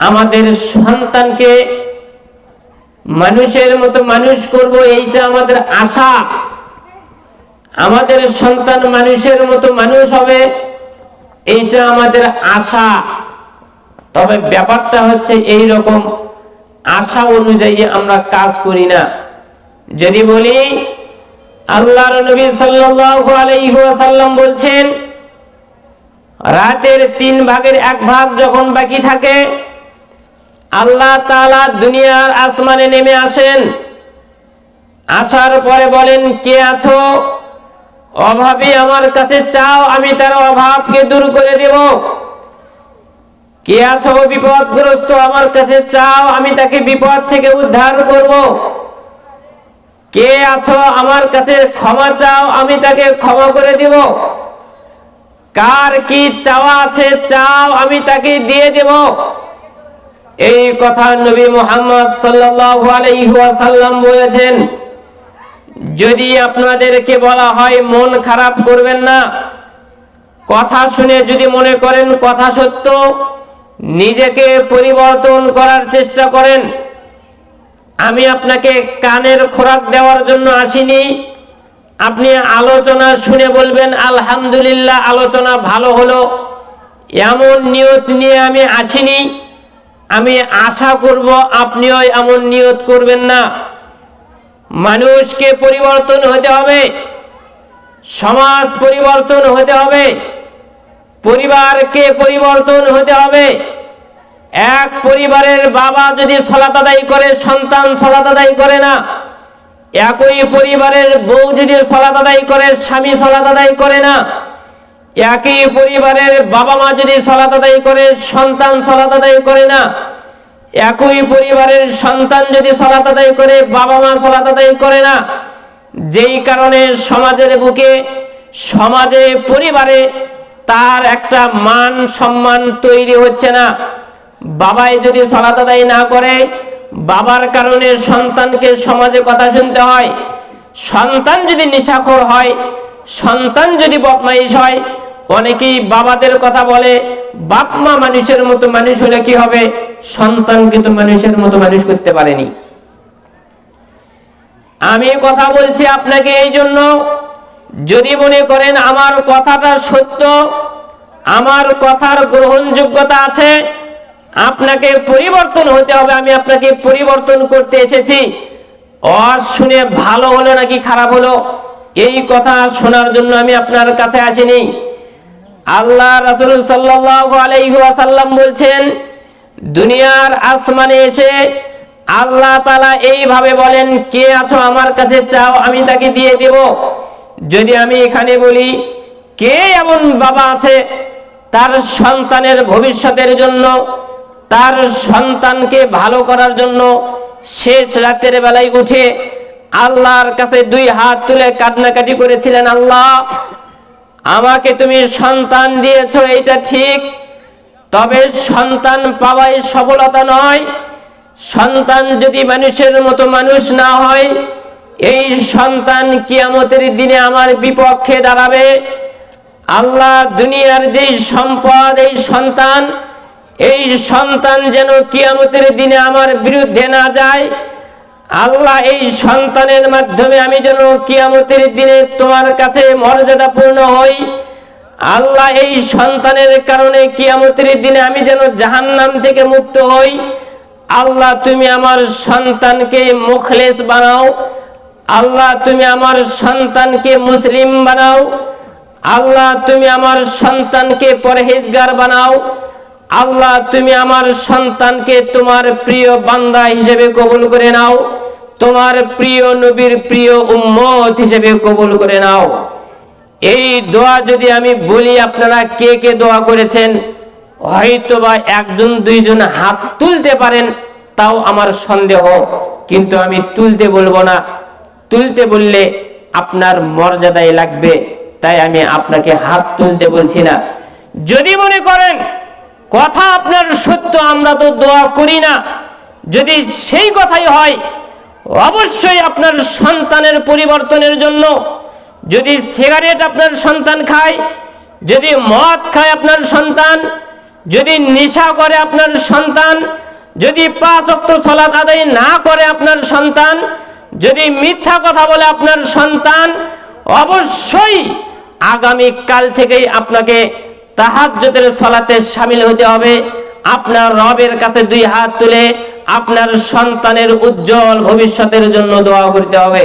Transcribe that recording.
আমাদের সন্তানকে মানুষের মতো মানুষ করব, এইটা আমাদের আশা। আমাদের সন্তান মানুষের মতো মানুষ হবে, এইটা আমাদের আশা। তবে ব্যাপারটা হচ্ছে এই রকম, আশা অনুযায়ী আমরা কাজ করি না। যদি বলি আল্লাহর নবী সাল্লাল্লাহু আলাইহি ওয়াসাল্লাম বলছেন, রাতের 3 ভাগের 1 ভাগ যখন বাকি থাকে, আল্লাহ তাআলা দুনিয়ার আসমানে নেমে আসেন। আসার পরে বলেন, কে আছো? অভাবী আমার কাছে চাও, আমি তার অভাবকে দূর করে দেব। কে আছো বিপদগ্রস্ত, আমার কাছে চাও, আমি তাকে বিপদ থেকে উদ্ধার করব। কে আছো আমার কাছে ক্ষমা চাও, আমি তাকে ক্ষমা করে দেব। কার কি চাওয়া আছে চাও, আমি তাকে দিয়ে দেব। এই কথা নবী মুহাম্মদ সাল্লাল্লাহু আলাইহি ওয়াসাল্লাম বলেছেন। যদি আপনাদেরকে বলা হয় মন খারাপ করবেন না, কথা শুনে যদি মনে করেন কথা সত্য, নিজেকে পরিবর্তন করার চেষ্টা করেন। আমি আপনাকে কানের খোরাক দেওয়ার জন্য আসিনি। আপনি আলোচনা শুনে বলবেন আলহামদুলিল্লাহ, আলোচনা ভালো হলো, এমন নিয়ত নিয়ে আমি আসিনি। আমি আশা করব আপনিও এমন নিয়ত করবেন না। মানুষকে পরিবর্তন হতে হবে, সমাজ পরিবর্তন হতে হবে, পরিবারকে পরিবর্তন হতে হবে। এক পরিবারের বাবা যদি সালাত আদায় করে, সন্তান সালাত আদায় করে না। একই পরিবারের বউ যদি সালাত আদায় করে, স্বামী সালাত আদায় করে না। একই পরিবারের বাবা মা যদি সালাত আদায় করে, সন্তান সালাত আদায় করে না। একই পরিবারের সন্তান যদি সালাত আদায় করে, বাবা মা সালাত আদায় করে না। যেই কারণে সমাজের বুকে, সমাজে, পরিবারে তার একটা মান সম্মান তৈরি হচ্ছে না। বাবাই যদি সালাত আদায় না করে, বাবার কারণে সন্তানকে সমাজে কথা শুনতে হয়। সন্তান যদি নেশাখোর হয়, সন্তান যদি বদমাইশ হয়, অনেকেই বাবাদের কথা বলে, বাপ মা মানুষের মতো মানুষ হলে কি হবে, সন্তান কিন্তু মানুষের মতো মানুষ করতে পারেনি। আমি কথা বলছি আপনাকে এই জন্য, যদি মনে করেন আমার কথাটা সত্য, আমার কথার গ্রহণযোগ্যতা আছে, আপনাকে পরিবর্তন হতে হবে। আমি আপনাকে পরিবর্তন করতে এসেছি। ওয়াজ শুনে ভালো হলো নাকি খারাপ হলো, এই কথা শোনার জন্য আমি আপনার কাছে আসিনি। আল্লাহ রাসূল সাল্লাল্লাহু আলাইহি ওয়াসাল্লাম বলছেন, দুনিয়ার আসমানে এসে আল্লাহ তাআলা এইভাবে বলেন, কে আছো আমার কাছে চাও, আমি তাকে দিয়ে দেব। যদি আমি এখানে বলি, কে এমন বাবা আছে তার সন্তানের ভবিষ্যতের জন্য, তার সন্তানকে ভালো করার জন্য শেষ রাতের বেলায় উঠে আল্লাহর কাছে 2 হাত তুলে কান্নাকাটি করেছিলেন, আল্লাহ আমাকে তুমি সন্তান দিয়েছো, এটা ঠিক, তবে সন্তান পাওয়াই সফলতা নয়। সন্তান যদি মানুষের মতো মানুষ না হয়, এই সন্তান কিয়ামতের দিনে আমার বিপক্ষে দাঁড়াবে। আল্লাহ দুনিয়ার যে সম্পদ, এই সন্তান যেন কিয়ামতের দিনে আমার বিরুদ্ধে না যায়। আল্লাহ এই সন্তানের মাধ্যমে আমি যেন কিয়ামতের দিনে তোমার কাছে মর্যাদাপূর্ণ হই। আল্লাহ এই সন্তানের কারণে কিয়ামতের দিনে আমি যেন জাহান্নাম থেকে মুক্ত হই। আল্লাহ তুমি আমার সন্তানকে মুখলেস বানাও। আল্লাহ তুমি আমার সন্তানকে মুসলিম বানাও। আল্লাহ তুমি আমার সন্তানকে পরহেজগার বানাও। আল্লাহ তুমি আমার সন্তানকে তোমার প্রিয় বান্দা হিসেবে কবুল করে নাও, তোমার প্রিয় নবীর প্রিয় উম্মত হিসেবে কবুল করে নাও। এই দোয়া যদি আমি বলি, আপনারা কে কে দোয়া করেছেন? হয়তোবা 1-2 জন হাত তুলতে পারেন, তাও আমার সন্দেহ, কিন্তু আমি তুলতে বলবো না। তুলতে বললে আপনার মর্যাদায় লাগবে, তাই আমি আপনাকে হাত তুলতে বলছি না। যদি মনে করেন কথা আপনার সত্য, আমরা তো দোয়া করি না, যদি সেই কথাই হয়, অবশ্যই আপনার সন্তানের পরিবর্তনের জন্য, যদি সিগারেট আপনার সন্তান খায়, যদি মদ খায় আপনার সন্তান, যদি নেশা করে আপনার সন্তান, যদি 5 ওয়াক্ত সালাত আদায় না করে আপনার সন্তান, যদি মিথ্যা কথা বলে আপনার সন্তান, অবশ্যই আগামী কাল থেকেই আপনাকে তাহাজ্জুদের সালাতে শামিল হতে হবে। আপনার রবের কাছে 2 হাত তুলে আপনার সন্তানের উজ্জ্বল ভবিষ্যতের জন্য দোয়া করতে হবে।